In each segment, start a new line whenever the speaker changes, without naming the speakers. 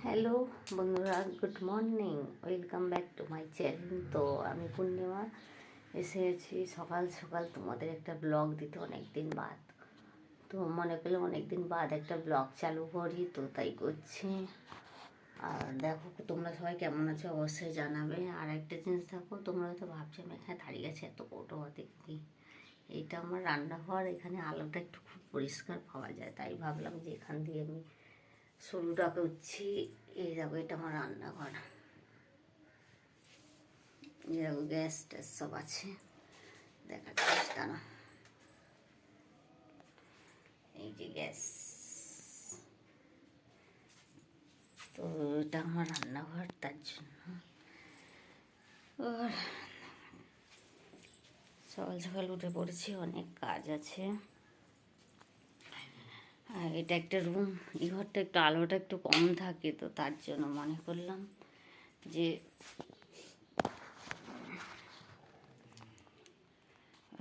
Hello বন্ধুরা, good morning, welcome back to my channel. তো আমি পূর্ণিমা এসেছি সকাল সকাল তোমাদের একটা ব্লগ দিতে অনেক দিন বাদ। তো মনে করলে অনেক দিন বাদ একটা ব্লগ চালু করি, তো তাই করছি। আর দেখো তোমরা সবাই কেমন আছো অবশ্যই জানাবে। আর একটা জিনিস দেখো, তোমরা হয়তো ভাবছো আমি এখানে দাঁড়িয়ে গেছে এত বড় দেখি, এইটা আমার রান্নাঘর। এখানে আলোটা একটু খুব পরিষ্কার পাওয়া যায়, তাই ভাবলাম যে এখান দিয়ে আমি শুরুটা করছি। এই দেখো, এটা আমার রান্নাঘর। এই দেখো গ্যাস ট্যাস সব আছে, দেখার চেষ্টা না। এই যে গ্যাস, তো এটা আমার রান্নাঘর, তার জন্য আর সকাল সকাল উঠে পড়েছি, অনেক কাজ আছে। আর এটা একটা রুম, এই ঘরটা একটু আলোটা একটু কম থাকে, তো তার জন্য মনে করলাম যে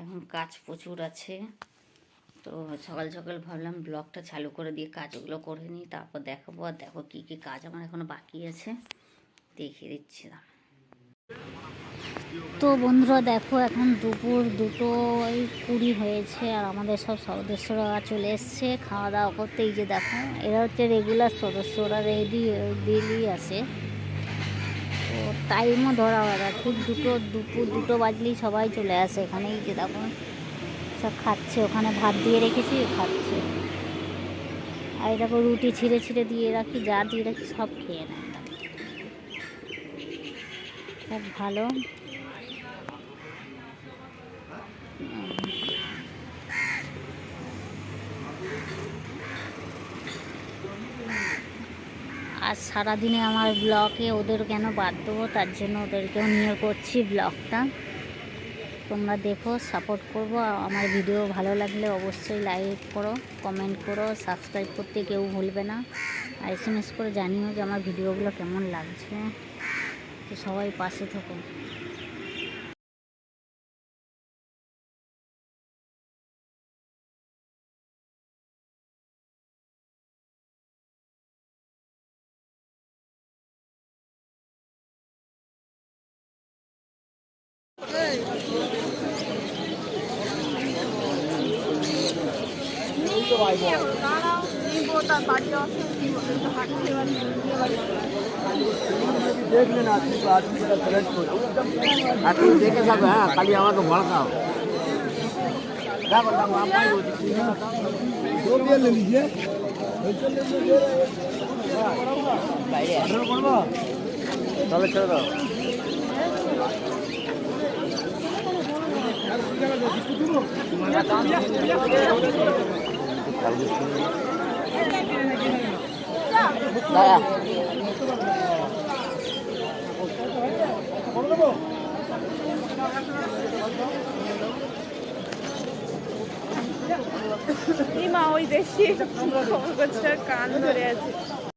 এখন কাজ প্রচুর আছে। তো সকাল সকাল ভাবলাম ব্লগটা চালু করে দিয়ে কাজগুলো করে নিই, তারপর দেখাবো। আর দেখো কী কী কাজ আমার এখনও বাকি আছে, দেখিয়ে দিচ্ছি না। তো বন্ধুরা দেখো, এখন দুপুর 2:20 হয়েছে, আর আমাদের সব সদস্যরা চলে এসছে খাওয়া দাওয়া করতে। এই যে দেখো, এরা হচ্ছে রেগুলার সদস্য, ওরা ডেলি আসে। তো টাইমও ধরা হয় না, ঠিক দুপুর 2 বাজলেই সবাই চলে আসে এখানে। এই যে দেখো সব খাচ্ছে, ওখানে ভাত দিয়ে রেখেছি, খাচ্ছে। আর দেখো রুটি ছিঁড়ে ছিঁড়ে দিয়ে রাখি, যা দিয়ে রাখি সব খেয়ে নেয়, খুব ভালো। আর সারাদিনে আমার ব্লগে ওদের কেন বাদ দেবো, তার জন্য ওদেরকেও নিয়ে করছি ব্লগটা। তোমরা দেখো, সাপোর্ট করবো। আমার ভিডিও ভালো লাগলে অবশ্যই লাইক করো, কমেন্ট করো, সাবস্ক্রাইব করতে কেউ ভুলবে না। আর SMS করে জানিও যে আমার ভিডিওগুলো কেমন লাগছে। তো সবাই পাশে থাকো।
দেখলে না তুমি দেখে যাবে। হ্যাঁ, খালি আমাকে ভড়কাও। তাহলে ছেড়ে দাও।
মা ওই দেখছি খবর করছে, কান ধরে আছে।